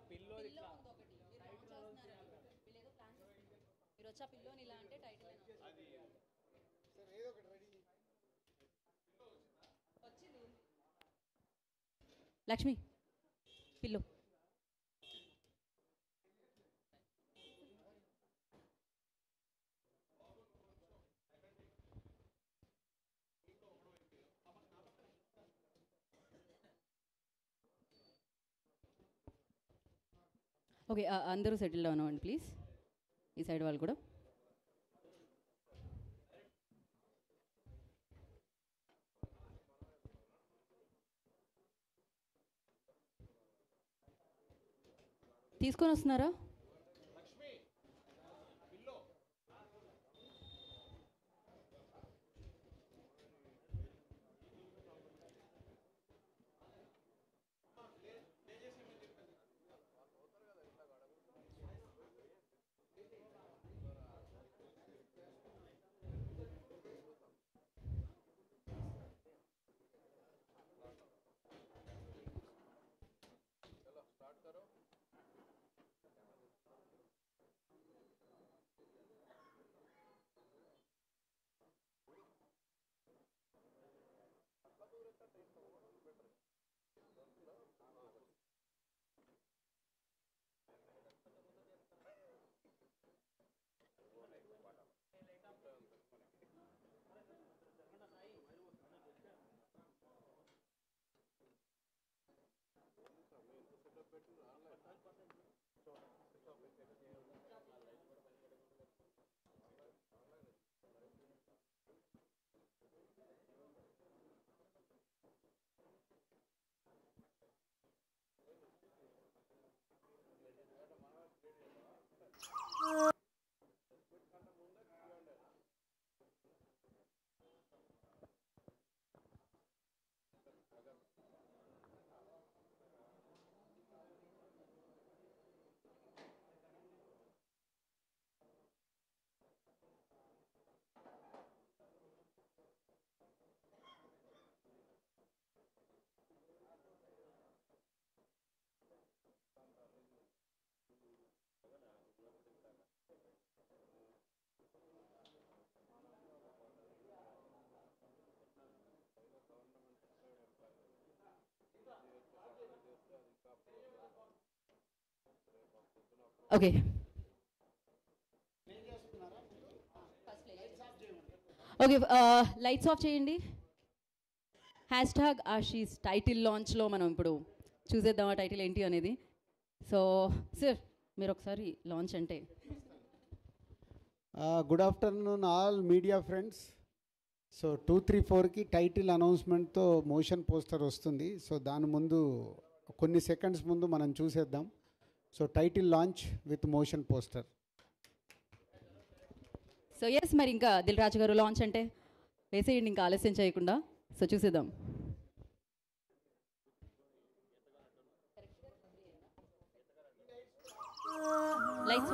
Pillow ఇంకొకటి మీరు launch చేస్తున్నారని వీళ్ళు ఏదో ప్లాన్ చేస్తున్నారు. మీరు వచ్చి ఆ పిల్లోని ఇలా అంటే టైటిల్ వచ్చింది. Lakshmi pillow okay. అందరూ సెటిల్ డౌన్ అవ్వండి ప్లీజ్. ఈ సైడ్ వాళ్ళు కూడా. తీసుకొని వస్తున్నారా? ఓకే. ఓకే, లైట్స్ ఆఫ్ చేయండి. హ్యాష్ట్యాగ్ ఆశీస్ టైటిల్ లాంచ్లో మనం ఇప్పుడు చూసేద్దాం ఆ టైటిల్ ఏంటి అనేది. సో సార్ మీరు ఒకసారి లాంచ్ అంటే. Good afternoon all media friends. So 2-3-4కి టైటిల్ అనౌన్స్మెంట్తో మోషన్ పోస్టర్ వస్తుంది. సో దాని ముందు కొన్ని సెకండ్స్ ముందు మనం చూసేద్దాం. So title launch with motion poster. So yes, మరి ఇంకా దిల్ రాజు గారు లాంచ్ అంటే వేసేయండి ఇంకా ఆలస్యం చేయకుండా. సో చూసేద్దాం. Lights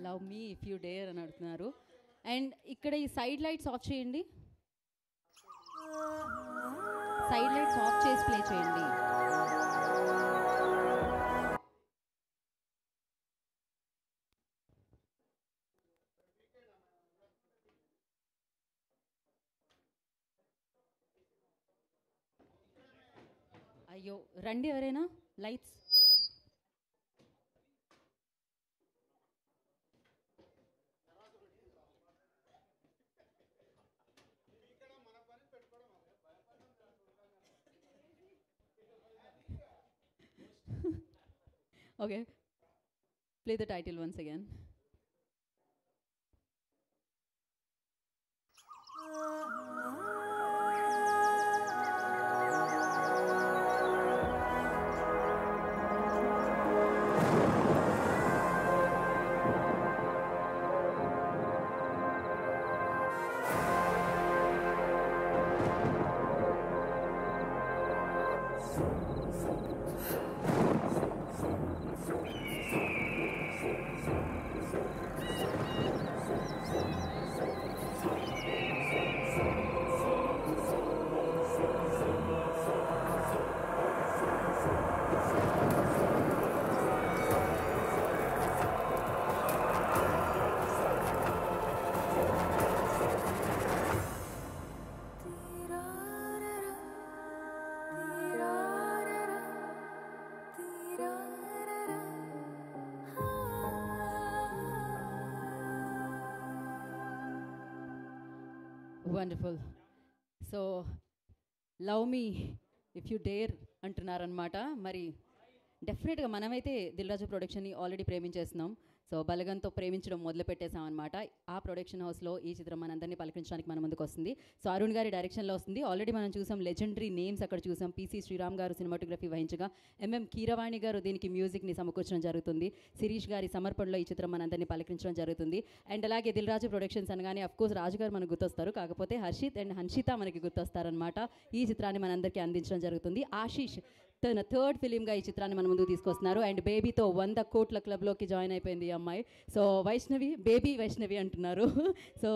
love me if you dare అని అడుగుతున్నారు. అండ్ ఇక్కడ ఈ సైడ్ లైట్స్ ఆఫ్ చేయండి. సైడ్ లైట్స్ ఆఫ్ చేసి ప్లే చేయండి. అయ్యో రండి ఎవరైనా lights. Okay, play the title once again. Wonderful. So love me if you dare అంటున్నారనమాట. మరి డెఫినెట్గా మనమైతే దిల్ రాజు ప్రొడక్షన్ని ఆల్రెడీ ప్రేమించేస్తున్నాం. సో బలగంతో ప్రేమించడం మొదలు పెట్టేసాం అనమాట. ఆ ప్రొడక్షన్ హౌస్లో ఈ చిత్రం మనందరినీ పలకరించడానికి మన ముందుకు వస్తుంది. సో అరుణ్ గారి డైరెక్షన్లో వస్తుంది. ఆల్రెడీ మనం చూసాం లెజెండరీ నేమ్స్ అక్కడ చూసాం. పిసి శ్రీరామ్ గారు సినిమాటోగ్రఫీ వహించగా ఎంఎం కీరవాణి గారు దీనికి మ్యూజిక్ని సమకూర్చడం జరుగుతుంది. శిరీష్ గారి సమర్పణలో ఈ చిత్రం మనందరినీ పలకరించడం జరుగుతుంది. అండ్ అలాగే దిల్ రాజు ప్రొడక్షన్స్ అనగానే అఫ్కోర్స్ రాజు గారు మనకు గుర్తొస్తారు, కాకపోతే హర్షిత్ అండ్ హన్షిత మనకి గుర్తొస్తారనమాట. ఈ చిత్రాన్ని మనందరికీ అందించడం జరుగుతుంది. ఆశీష్ తన థర్డ్ ఫిలింగా ఈ చిత్రాన్ని మన ముందుకు తీసుకొస్తున్నారు. అండ్ బేబీతో 100 కోట్ల క్లబ్లోకి జాయిన్ అయిపోయింది ఈ అమ్మాయి. సో వైష్ణవి, బేబీ వైష్ణవి అంటున్నారు. So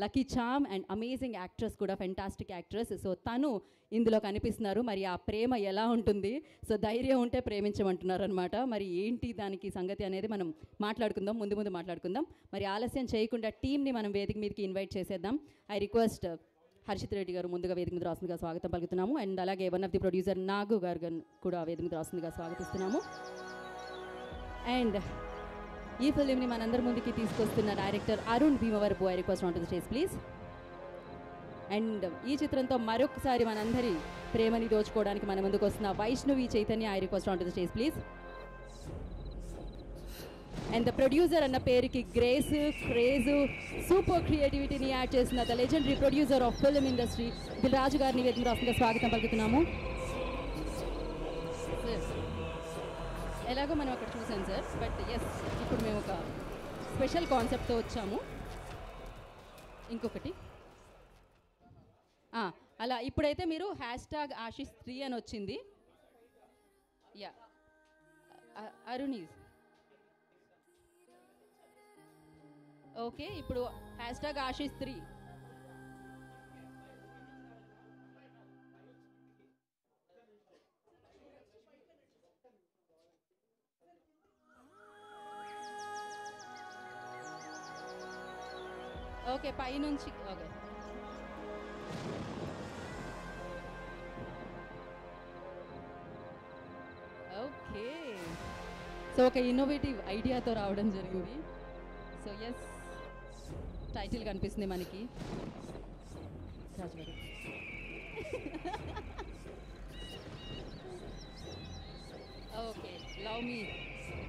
lucky charm and amazing actress కూడా, ఫెంటాస్టిక్ యాక్ట్రెస్. సో తను ఇందులో కనిపిస్తున్నారు. మరి ఆ ప్రేమ ఎలా ఉంటుంది? సో ధైర్యం ఉంటే ప్రేమించమంటున్నారు అనమాట. మరి ఏంటి దానికి సంగతి అనేది మనం మాట్లాడుకుందాం, ముందు మాట్లాడుకుందాం. మరి ఆలస్యం చేయకుండా టీమ్ని మనం వేదిక మీదకి ఇన్వైట్ చేసేద్దాం. ఐ రిక్వెస్ట్ హర్షిత్ రెడ్డి గారు ముందుగా వేదిక మీద రాస్తుందిగా స్వాగతం పలుకుతున్నాము. అండ్ అలాగే వన్ ఆఫ్ ది ప్రొడ్యూసర్ నాగు గారు కూడా వేదిక మీద రాస్తుందిగా స్వాగతిస్తున్నాము. అండ్ ఈ ఫిలింని మనందరి ముందుకి తీసుకొస్తున్న director Arun Bheemavarapu. I request on to the stage please. And ఈ చిత్రంతో మరొకసారి మనందరి ప్రేమని దోచుకోవడానికి మన ముందుకు వస్తున్న Vaishnavi Chaitanya. I request on to the stage please. And the producer అన్న పేరుకి గ్రేస్, క్రేజ్, సూపర్ క్రియేటివిటీని యాడ్ చేసిన the legendary producer of film industry Dil Raju గారిని వేదిక రాష్ట్రంగా స్వాగతం పలుకుతున్నాము. ఎలాగో మనం అక్కడ చూసాం సార్, బట్ ఎస్ ఇప్పుడు మేము ఒక స్పెషల్ కాన్సెప్ట్తో వచ్చాము. ఇంకొకటి అలా ఇప్పుడైతే మీరు #ఆశిష్3 అని వచ్చింది. యా అరుణీస్ ఓకే. ఇప్పుడు #ఆశిష్3. ఓకే పైనుంచి ఓకే. ఓకే సో ఒక ఇన్నోవేటివ్ ఐడియాతో రావడం జరిగింది. సో ఎస్ టైటిల్ కనిపిస్తుంది మనకి. రాజు గారు okay love me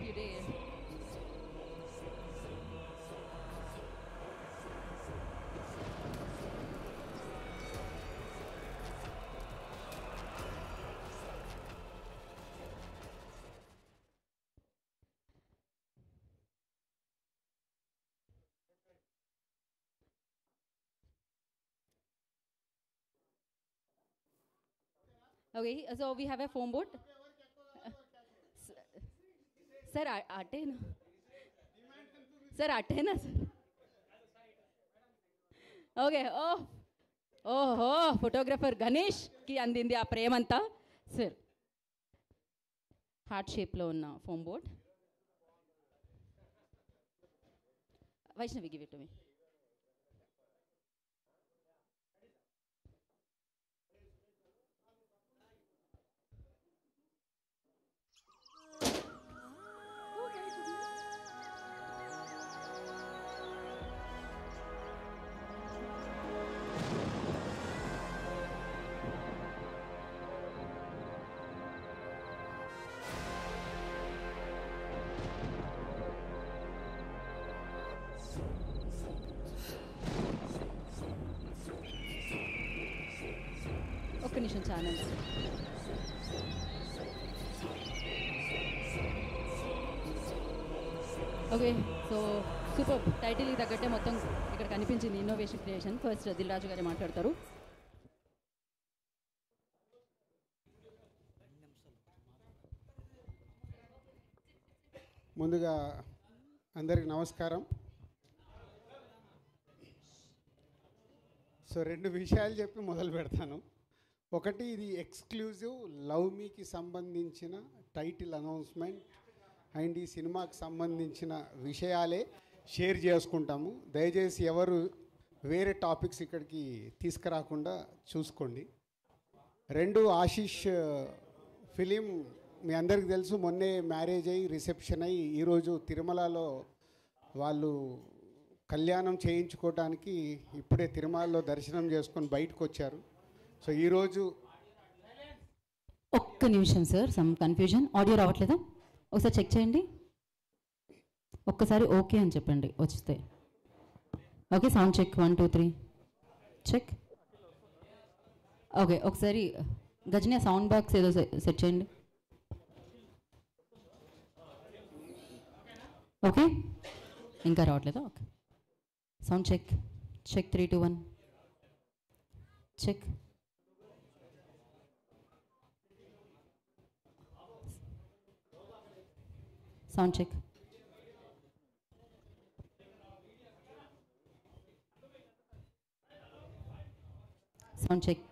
you dare. Okay, so we have a foam boat. Sir, attena. Sir, attena, sir. Okay, oh, photographer Ganesh ki andindi aa premanta. Sir, heart shape lo unna foam boat. Vaishnavi, give it to me. నిమిషం channels. Okay, so super. టైటిల్కి తగ్గట్టే మొత్తం ఇక్కడ కనిపించింది innovation creation. First Dil Raju గారే మాట్లాడతారు. ముందుగా అందరికి నమస్కారం. సో 2 విషయాలు చెప్పి మొదలు పెడతాను. ఒకటి, ఇది ఎక్స్క్లూజివ్ లవ్ మీకి సంబంధించిన టైటిల్ అనౌన్స్మెంట్ అండ్ ఈ సినిమాకి సంబంధించిన విషయాలే షేర్ చేసుకుంటాము. దయచేసి ఎవరు వేరే టాపిక్స్ ఇక్కడికి తీసుకురాకుండా చూసుకోండి. 2, ఆశీష్ ఫిలిం మీ అందరికీ తెలుసు, మొన్నే మ్యారేజ్ అయ్యి రిసెప్షన్ అయ్యి ఈరోజు తిరుమలలో వాళ్ళు కళ్యాణం చేయించుకోవడానికి ఇప్పుడే తిరుమలలో దర్శనం చేసుకొని బయటకు వచ్చారు. సో ఈరోజు ఒక్క నిమిషం సార్, సమ్ కన్ఫ్యూజన్. ఆడియో రావట్లేదా? ఒకసారి చెక్ చేయండి. ఒక్కసారి ఓకే అని చెప్పండి వస్తే. Okay, sound check 1 2 3 check. Okay, ఒకసారి గజని సౌండ్ బాక్స్ ఏదో సెట్ చేయండి. ఓకే, ఇంకా రావట్లేదా? Okay, sound check check 3 2 1 check. Sound check. Sound check.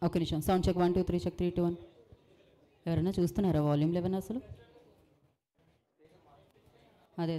ఒక నిమిషం, సౌండ్ చెక్ 1 2 3 చెక్ 3 2 1. ఎవరైనా చూస్తున్నారా వాల్యూమ్ లెవెన్ అసలు? అదే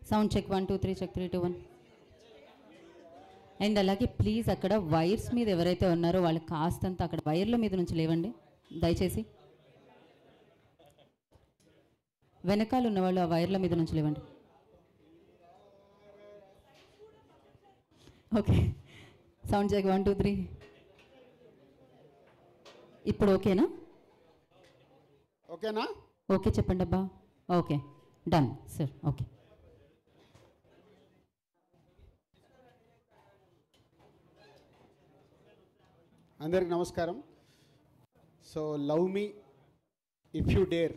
సౌండ్ చెక్ 1 2 3 చెక్ 3 2 1. అండ్ అలాగే ప్లీజ్ అక్కడ వైర్స్ మీద ఎవరైతే ఉన్నారో వాళ్ళు కాస్తంత అక్కడ వైర్ల మీద నుంచి లేవండి దయచేసి. వెనకాల ఉన్నవాళ్ళు ఆ వైర్ల మీద నుంచి లేవండి. Okay, sound check 1 2 3. ఇప్పుడు ఓకేనా? ఓకేనా? ఓకే చెప్పండి అబ్బా. Okay, done sir. ఓకే, అందరికి నమస్కారం. So love me if you dare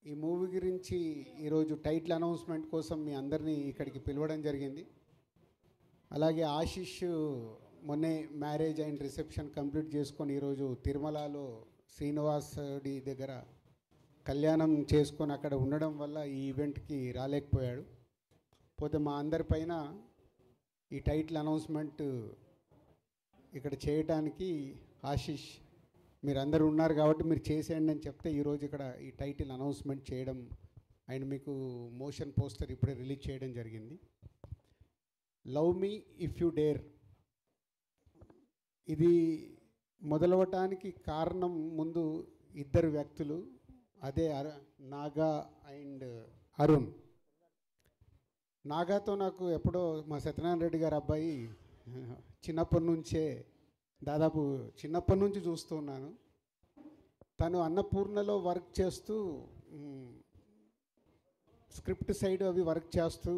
ఈ మూవీ గురించి ఈరోజు టైటిల్ అనౌన్స్మెంట్ కోసం మీ అందరినీ ఇక్కడికి పిలవడం జరిగింది. అలాగే ఆశీష్ మొన్నే మ్యారేజ్ అండ్ రిసెప్షన్ కంప్లీట్ చేసుకొని ఈరోజు తిరుమలలో శ్రీనివాసుడి దగ్గర కళ్యాణం చేసుకొని అక్కడ ఉండడం వల్ల ఈ ఈవెంట్కి రాలేకపోయాడు. పోతే మా అందరిపైన ఈ టైటిల్ అనౌన్స్మెంట్ ఇక్కడ చేయడానికి ఆశీష్ మీరందరూ ఉన్నారు కాబట్టి మీరు చేసేయండి అని చెప్తే ఈరోజు ఇక్కడ ఈ టైటిల్ అనౌన్స్మెంట్ చేయడం అండ్ మీకు మోషన్ పోస్టర్ ఇప్పుడే రిలీజ్ చేయడం జరిగింది. Love me if you dare ఇది మొదలవటానికి కారణం ముందు 2 వ్యక్తులు, అదే నాగా అండ్ అరుణ్. నాగాతో నాకు ఎప్పుడో మా సత్యనారాయణ రెడ్డి గారి అబ్బాయి చిన్నప్పటి నుంచే దాదాపు చిన్నప్పటి నుంచి చూస్తూ ఉన్నాను. తను అన్నపూర్ణలో వర్క్ చేస్తూ స్క్రిప్ట్ సైడ్ అవి వర్క్ చేస్తూ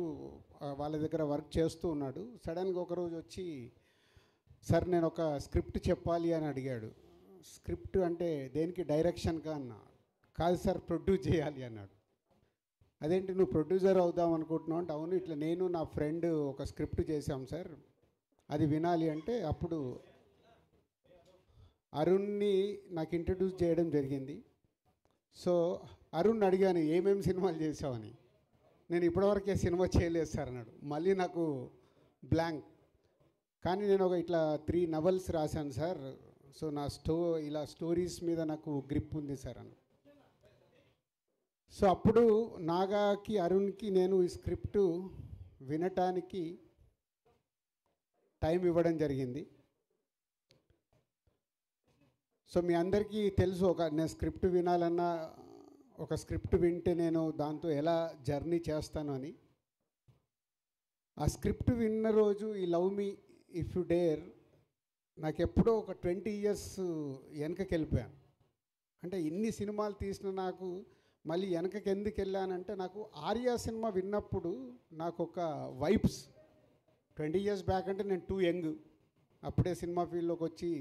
వాళ్ళ దగ్గర వర్క్ చేస్తూ ఉన్నాడు. సడన్గా ఒకరోజు వచ్చి, సార్ నేను ఒక స్క్రిప్ట్ చెప్పాలి అని అడిగాడు. స్క్రిప్ట్ అంటే దేనికి? డైరెక్షన్గా అన్నా. కాదు సార్, ప్రొడ్యూస్ చేయాలి అన్నాడు. అదేంటి నువ్వు ప్రొడ్యూసర్ అవుదాం అనుకుంటున్నావు అంటే, అవును ఇట్లా నేను నా ఫ్రెండ్ ఒక స్క్రిప్ట్ చేశాం సార్, అది వినాలి అంటే అప్పుడు అరుణ్ని నాకు ఇంట్రడ్యూస్ చేయడం జరిగింది. సో అరుణ్ అడిగాను ఏమేమి సినిమాలు చేసావని. నేను ఇప్పటివరకే సినిమా చేయలేదు సార్ అన్నాడు. మళ్ళీ నాకు బ్లాంక్. కానీ నేను ఒక ఇట్లా 3 నవల్స్ రాశాను సార్, సో నా ఇలా స్టోరీస్ మీద నాకు గ్రిప్ ఉంది సార్ అని. సో అప్పుడు నాగాకి అరుణ్కి నేను ఈ స్క్రిప్టు వినటానికి టైం ఇవ్వడం జరిగింది. సో మీ అందరికీ తెలుసు, నేను స్క్రిప్ట్ వినాలన్నా, ఒక స్క్రిప్ట్ వింటే నేను దాంతో ఎలా జర్నీ చేస్తాను అని. ఆ స్క్రిప్ట్ విన్న రోజు ఈ love me if you dare నాకు ఎప్పుడో ఒక 20 years వెనకకి వెళ్ళిపోయాను. అంటే ఇన్ని సినిమాలు తీసిన నాకు మళ్ళీ వెనకకి ఎందుకు వెళ్ళానంటే, నాకు ఆర్యా సినిమా విన్నప్పుడు నాకు ఒక వైబ్స్, 20 years బ్యాక్ అంటే నేను టూ యంగ్, అప్పుడే సినిమా ఫీల్డ్లోకి వచ్చి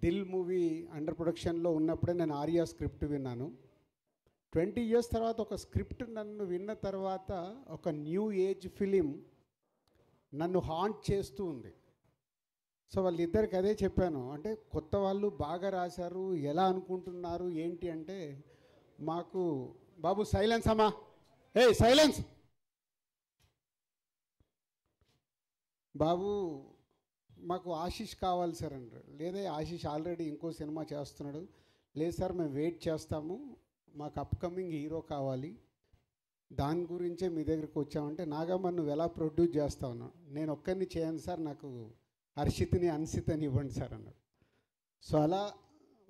దిల్ మూవీ అండర్ ప్రొడక్షన్లో ఉన్నప్పుడే నేను ఆర్యా స్క్రిప్ట్ విన్నాను. 20 years తర్వాత ఒక స్క్రిప్ట్ నన్ను విన్న తర్వాత ఒక న్యూ ఏజ్ ఫిలిం నన్ను హాంట్ చేస్తూ ఉంది. సో వాళ్ళిద్దరికి అదే చెప్పాను, అంటే కొత్త వాళ్ళు బాగా రాశారు, ఎలా అనుకుంటున్నారు ఏంటి అంటే, మాకు బాబు సైలెన్స్ అమ్మా, ఏ సైలెన్స్ బాబు, మాకు ఆశీష్ కావాలి సార్ అంటారు. లేదా ఆశీష్ ఆల్రెడీ ఇంకో సినిమా చేస్తున్నాడు. లేదు సార్ మేము వెయిట్ చేస్తాము, మాకు అప్కమింగ్ హీరో కావాలి, దాని గురించే మీ దగ్గరికి వచ్చామంటే, నాగమ్మ నువ్వు ఎలా ప్రొడ్యూస్ చేస్తావు? నేను ఒక్కరిని చేయను సార్, నాకు హర్షిత్ని అన్సితని ఇవ్వండి సార్ అన్నాడు. సో అలా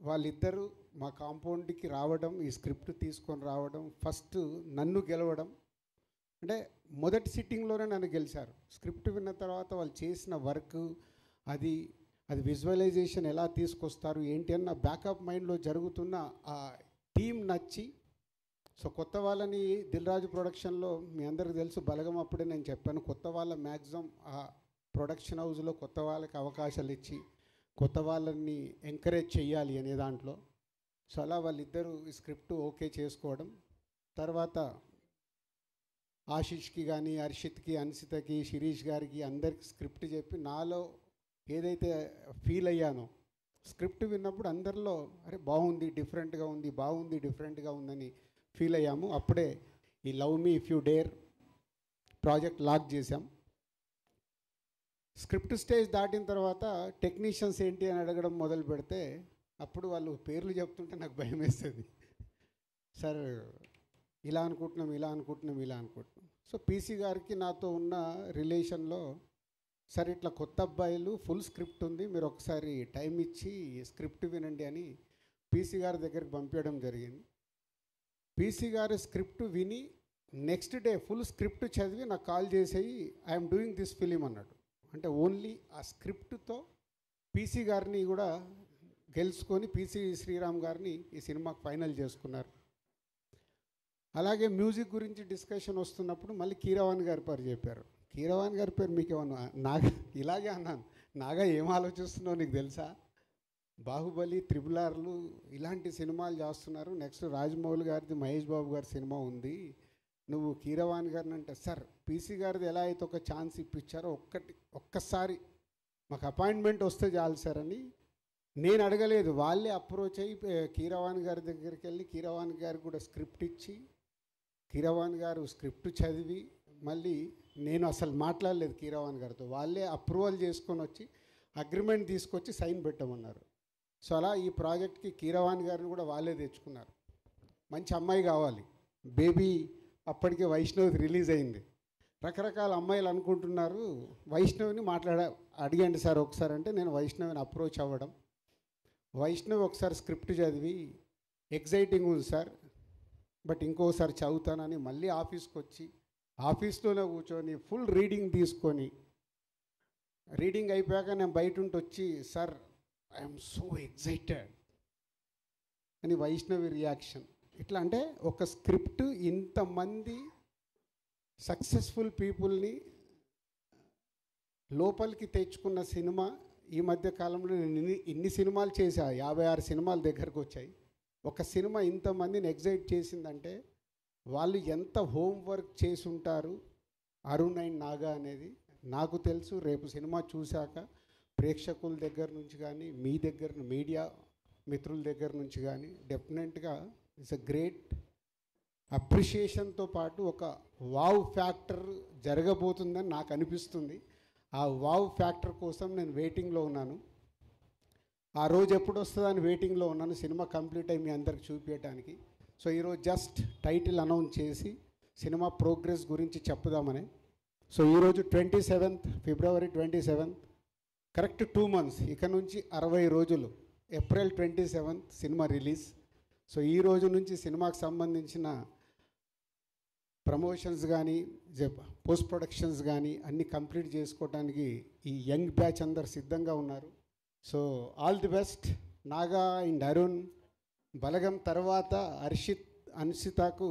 వాళ్ళిద్దరూ మా కాంపౌండ్కి రావడం, ఈ స్క్రిప్ట్ తీసుకొని రావడం, ఫస్ట్ నన్ను గెలవడం, అంటే మొదటి సిట్టింగ్లోనే నన్ను గెలిచారు. స్క్రిప్ట్ విన్న తర్వాత వాళ్ళు చేసిన వర్క్, అది విజువలైజేషన్ ఎలా తీసుకొస్తారు ఏంటి అన్న బ్యాకప్ మైండ్లో జరుగుతున్న ఆ టీం నచ్చి, సో కొత్త వాళ్ళని దిల్ రాజు ప్రొడక్షన్లో మీ అందరికీ తెలుసు, బలగం అప్పుడే నేను చెప్పాను, కొత్త వాళ్ళ మ్యాక్సిమం ఆ ప్రొడక్షన్ హౌస్లో కొత్త వాళ్ళకి అవకాశాలు ఇచ్చి కొత్త వాళ్ళని ఎంకరేజ్ చేయాలి అనే దాంట్లో. సో అలా వాళ్ళిద్దరూ ఈ స్క్రిప్ట్ ఓకే చేసుకోవడం, తర్వాత ఆశీష్కి కానీ, హర్షిత్కి, అన్సితకి, శిరీష్ గారికి అందరికి స్క్రిప్ట్ చెప్పి, నాలో ఏదైతే ఫీల్ అయ్యానో స్క్రిప్ట్ విన్నప్పుడు అందరిలో అరే బాగుంది, డిఫరెంట్గా ఉంది, బాగుంది, డిఫరెంట్గా ఉందని ఫీల్ అయ్యాము. అప్పుడే ఈ love me if you dare project lock చేశాం. స్క్రిప్ట్ స్టేజ్ దాటిన తర్వాత టెక్నీషియన్స్ ఏంటి అని అడగడం మొదలు పెడితే, అప్పుడు వాళ్ళు పేర్లు చెప్తుంటే నాకు భయం వేస్తుంది. సార్ ఇలా అనుకుంటున్నాం, ఇలా అనుకుంటున్నాం, ఇలా అనుకుంటున్నాం. సో పీసీ గారికి నాతో ఉన్న రిలేషన్లో, సార్ ఇట్లా కొత్త అబ్బాయిలు ఫుల్ స్క్రిప్ట్ ఉంది, మీరు ఒకసారి టైం ఇచ్చి స్క్రిప్ట్ వినండి అని పీసీ గారి దగ్గరికి పంపించడం జరిగింది. పీసీ గారి స్క్రిప్ట్ విని నెక్స్ట్ డే ఫుల్ స్క్రిప్ట్ చదివి నాకు కాల్ చేసేయి, ఐఎమ్ డూయింగ్ దిస్ ఫిలిం అన్నాడు. అంటే ఓన్లీ ఆ స్క్రిప్ట్తో పీసీ గారిని కూడా గెలుచుకొని పీసీ శ్రీరామ్ గారిని ఈ సినిమాకి ఫైనల్ చేసుకున్నారు. అలాగే మ్యూజిక్ గురించి డిస్కషన్ వస్తున్నప్పుడు మళ్ళీ కీరవాణి గారి పేరు చెప్పారు. కీరవాణి గారి పేరు మీకు ఏమన్నా? నాగా ఇలాగే అన్నాను, నాగా ఏం ఆలోచిస్తున్నావు నీకు తెలుసా, బాహుబలి, RRRలు ఇలాంటి సినిమాలు చేస్తున్నారు, నెక్స్ట్ రాజమౌళి గారిది, మహేష్ బాబు గారి సినిమా ఉంది, నువ్వు కీరవాణి గారిని అంటే, సార్ పీసీ గారిది ఎలా అయితే ఒక ఛాన్స్ ఇప్పించారో ఒక్కసారి మాకు అపాయింట్మెంట్ వస్తే చాలు సార్ అని నేను అడగలేదు, వాళ్ళే అప్రోచ్ అయ్యి కీరవాణి గారి దగ్గరికి వెళ్ళి కీరవాణి గారికి కూడా స్క్రిప్ట్ ఇచ్చి, కీరవాణి గారు స్క్రిప్ట్ చదివి, మళ్ళీ నేను అసలు మాట్లాడలేదు కీరవాణి గారితో, వాళ్ళే అప్రూవల్ చేసుకొని వచ్చి అగ్రిమెంట్ తీసుకొచ్చి సైన్ పెట్టమన్నారు. సో అలా ఈ ప్రాజెక్ట్కి కీరవాణి గారిని కూడా వాళ్ళే తెచ్చుకున్నారు. మంచి అమ్మాయి కావాలి, బేబీ అప్పటికే వైష్ణవి రిలీజ్ అయింది, రకరకాల అమ్మాయిలు అనుకుంటున్నారు, వైష్ణవిని అడిగండి సార్ ఒకసారి అంటే, నేను వైష్ణవిని అప్రోచ్ అవ్వడం, వైష్ణవి ఒకసారి స్క్రిప్ట్ చదివి ఎగ్జైటింగ్ ఉంది సార్, బట్ ఇంకోసారి చదువుతానని మళ్ళీ ఆఫీస్కి వచ్చి ఆఫీస్లోనే కూర్చొని ఫుల్ రీడింగ్ తీసుకొని, రీడింగ్ అయిపోయాక నేను బయట ఉండి వచ్చి, సార్ ఐఎమ్ సో ఎగ్జైటెడ్ అని వైష్ణవి రియాక్షన్. ఇట్లా అంటే ఒక స్క్రిప్ట్ ఇంతమంది సక్సెస్ఫుల్ పీపుల్ని లోపలికి తెచ్చుకున్న సినిమా. ఈ మధ్య కాలంలో నేను ఇన్ని సినిమాలు చేశా, 56 సినిమాల దగ్గరకు వచ్చాయి. ఒక సినిమా ఇంతమందిని ఎగ్జైట్ చేసిందంటే వాళ్ళు ఎంత హోంవర్క్ చేసి ఉంటారు అరుణ్ అండ్ నాగా అనేది నాకు తెలుసు. రేపు సినిమా చూశాక ప్రేక్షకుల దగ్గర నుంచి కానీ, మీ దగ్గర మీడియా మిత్రుల దగ్గర నుంచి కానీ డెఫినెట్గా ఇట్స్ అ గ్రేట్ అప్రిషియేషన్తో పాటు ఒక వావ్ ఫ్యాక్టర్ జరగబోతుందని నాకు అనిపిస్తుంది. ఆ వావ్ ఫ్యాక్టర్ కోసం నేను వెయిటింగ్లో ఉన్నాను. ఆ రోజు ఎప్పుడు వస్తుందని వెయిటింగ్లో ఉన్నాను, సినిమా కంప్లీట్ అయ్యి మీ అందరికి చూపించడానికి. సో ఈరోజు జస్ట్ టైటిల్ అనౌన్స్ చేసి సినిమా ప్రోగ్రెస్ గురించి చెప్పుదామని. సో ఈరోజు 27th ఫిబ్రవరి 27th, కరెక్ట్ 2 months, ఇక నుంచి 60 రోజులు, April 27th cinema release. So ఈ రోజు నుంచి సినిమాకి సంబంధించిన ప్రమోషన్స్ కానీ పోస్ట్ ప్రొడక్షన్స్ కానీ అన్నీ కంప్లీట్ చేసుకోవడానికి ఈ యంగ్ బ్యాచ్ అందరు సిద్ధంగా ఉన్నారు. So all the best. Naga and Arun, Balagam తర్వాత అన్షితకు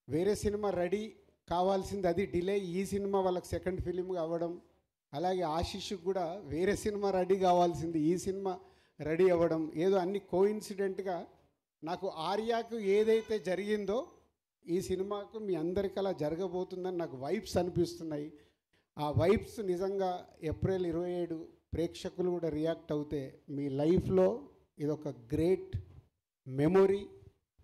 వేరే సినిమా రెడీ కావాల్సింది, అది డిలే. ఈ సినిమా వాళ్ళకి సెకండ్ ఫిలింగా అవ్వడం, అలాగే ఆశిష్కి కూడా వేరే సినిమా రెడీ కావాల్సింది, ఈ సినిమా రెడీ అవ్వడం, ఏదో అన్ని కోఇన్సిడెంట్గా నాకు ఆర్యాకు ఏదైతే జరిగిందో ఈ సినిమాకు మీ అందరికీ అలా జరగబోతుందని నాకు వైబ్స్ అనిపిస్తున్నాయి. ఆ వైబ్స్ నిజంగా ఏప్రిల్ 27 ప్రేక్షకులు కూడా రియాక్ట్ అవుతే మీ లైఫ్లో ఇదొక గ్రేట్ మెమొరీ,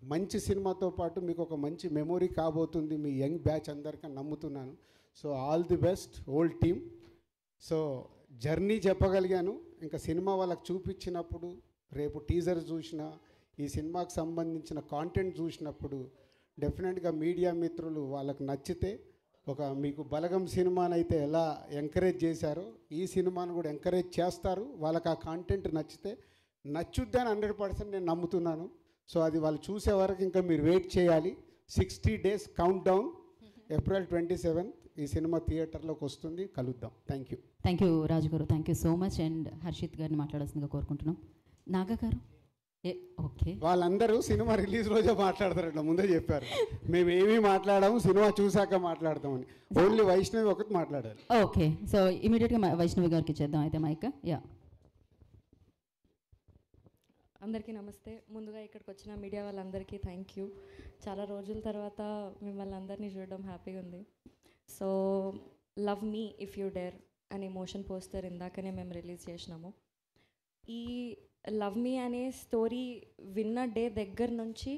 మంచి సినిమాతో పాటు మీకు ఒక మంచి మెమొరీ కాబోతుంది మీ యంగ్ బ్యాచ్ అందరికీ నమ్ముతున్నాను. So all the best whole team. So journey చెప్పగలిగాను. ఇంకా సినిమా వాళ్ళకి చూపించినప్పుడు, రేపు టీజర్ చూసినా, ఈ సినిమాకి సంబంధించిన కాంటెంట్ చూసినప్పుడు డెఫినెట్గా మీడియా మిత్రులు వాళ్ళకు నచ్చితే, ఒక మీకు బలగం సినిమానైతే ఎలా ఎంకరేజ్ చేశారో ఈ సినిమాను కూడా ఎంకరేజ్ చేస్తారు. వాళ్ళకి ఆ కాంటెంట్ నచ్చితే నచ్చుద్దని 100% నేను నమ్ముతున్నాను. సో అది వాళ్ళు చూసే వరకు ఇంకా మీరు వెయిట్ చేయాలి. 60 days count down. April 27th ఈ సినిమా థియేటర్లోకి వస్తుంది. కలుద్దాం. Thank you. Thank you Raju garu, thank you so much. And Harshit గారిని మాట్లాడాల్సిందిగా కోరుకుంటున్నాం. నాగా గారు, ఓకే. వాళ్ళందరూ సినిమా రిలీజ్ రోజే మాట్లాడతారంట, ముందే చెప్పారు. మేము ఏమీ మాట్లాడాము, సినిమా చూసాక మాట్లాడతామని. ఓన్లీ వైష్ణవి ఒకటి మాట్లాడాలి. ఓకే, సో ఇమీడియట్గా వైష్ణవి గారికి ఇచ్చేద్దాం అయితే మైక్. యా, అందరికీ నమస్తే. ముందుగా ఇక్కడికి వచ్చిన మీడియా వాళ్ళందరికీ థ్యాంక్ యూ. చాలా రోజుల తర్వాత మిమ్మల్ని అందరినీ చూడడం హ్యాపీగా ఉంది. So love me if you dare అనే మోషన్ పోస్టర్ ఇందాకనే మేము రిలీజ్ చేసినాము. ఈ లవ్ మీ అనే స్టోరీ విన్న డే దగ్గర నుంచి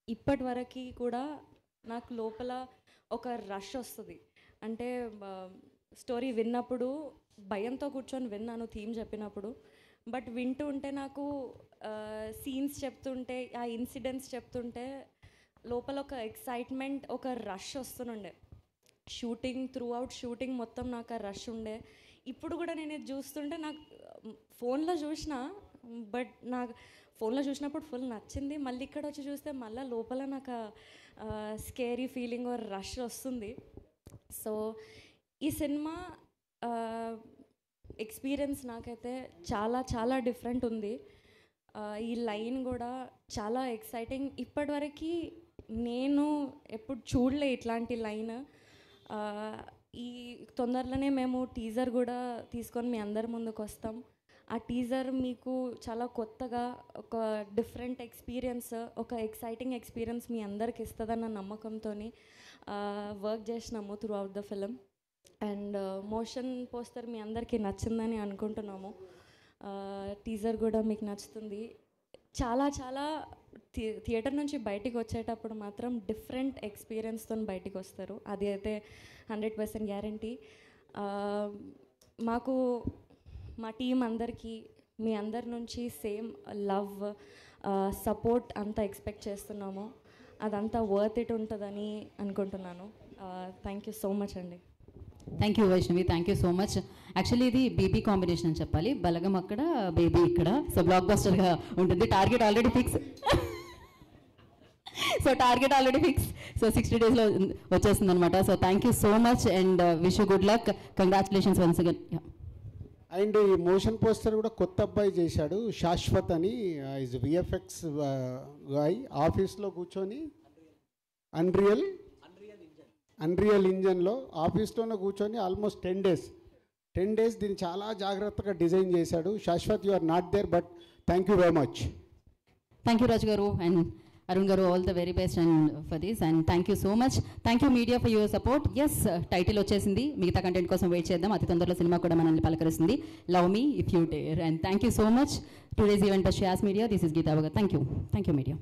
ఇప్పటి వరకు కూడా నాకు లోపల ఒక రష్ వస్తుంది. అంటే స్టోరీ విన్నప్పుడు భయంతో కూర్చొని విన్నాను థీమ్ చెప్పినప్పుడు, బట్ వింటూ ఉంటే నాకు సీన్స్ చెప్తుంటే, ఆ ఇన్సిడెంట్స్ చెప్తుంటే లోపల ఒక ఎక్సైట్మెంట్, ఒక రష్ వస్తుండే. షూటింగ్ మొత్తం నాకు ఆ రష్ ఉండే. ఇప్పుడు కూడా నేను ఇది చూస్తుంటే నాకు ఫోన్లో చూసిన, బట్ నాకు ఫోన్లో చూసినప్పుడు ఫుల్ నచ్చింది. మళ్ళీ ఇక్కడ వచ్చి చూస్తే మళ్ళీ లోపల నాకు స్కేరీ ఫీలింగ్ రష్ వస్తుంది. సో ఈ సినిమా ఎక్స్పీరియన్స్ నాకైతే చాలా చాలా డిఫరెంట్ ఉంది. ఈ లైన్ కూడా చాలా ఎక్సైటింగ్. ఇప్పటివరకు నేను ఎప్పుడు చూడలే ఇట్లాంటి లైన్. ఈ తొందరలోనే మేము టీజర్ కూడా తీసుకొని మీ అందరి ముందుకు వస్తాం. ఆ టీజర్ మీకు చాలా కొత్తగా ఒక డిఫరెంట్ ఎక్స్పీరియన్స్, ఒక ఎక్సైటింగ్ ఎక్స్పీరియన్స్ మీ అందరికి ఇస్తుందన్న నమ్మకంతో వర్క్ చేసినాము throughout the film. And motion poster మీ అందరికీ నచ్చిందని అనుకుంటున్నాము. టీజర్ కూడా మీకు నచ్చుతుంది. చాలా చాలా థియేటర్ నుంచి బయటికి వచ్చేటప్పుడు మాత్రం డిఫరెంట్ ఎక్స్పీరియన్స్తో బయటికి వస్తారు. అది అయితే 100% గ్యారంటీ. మాకు మా టీం అందరికీ మీ అందరి నుంచి సేమ్ లవ్, సపోర్ట్ అంతా ఎక్స్పెక్ట్ చేస్తున్నాము. అదంతా వర్త్ ఇట్ ఉంటుందని అనుకుంటున్నాను. థ్యాంక్ యూ సో మచ్ అండి. Thank you Vaishnavi, thank you so much. Actually ఇది బేబీ కాంబినేషన్ అని చెప్పాలి. బలగం అక్కడ, బేబీ ఇక్కడ. సో బ్లాక్ బస్టర్గా ఉంటుంది. Target already fix. So target already fix. So 60 daysలో వచ్చేస్తుంది అనమాట. So thank you so much and wish you good luck. Congratulations once again. And ఈ motion poster కూడా కొత్త అబ్బాయి చేశాడు, శాశ్వత్ అని. Is VFX guy. ఆఫీస్లో కూర్చొని అన్రియల్ ఇంజన్లో ఆఫీస్లోనే కూర్చొని ఆల్మోస్ట్ 10 days దీన్ని చాలా జాగ్రత్తగా డిజైన్ చేశాడు. Shashwat, you are not there, but thank you very much. Thank you Raju garu and Arun garu. All the very best and for this and thank you so much. Thank you media for your support. Yes, title వచ్చేసింది. మిగతా content కోసం wait చేద్దాం. అతి తొందరలో cinema కూడా మనల్ని పలకరిస్తుంది. Love me if you dare. And thank you so much. Today's event by శ్యాస్ media. This is Geetha Bhagat. Thank you media.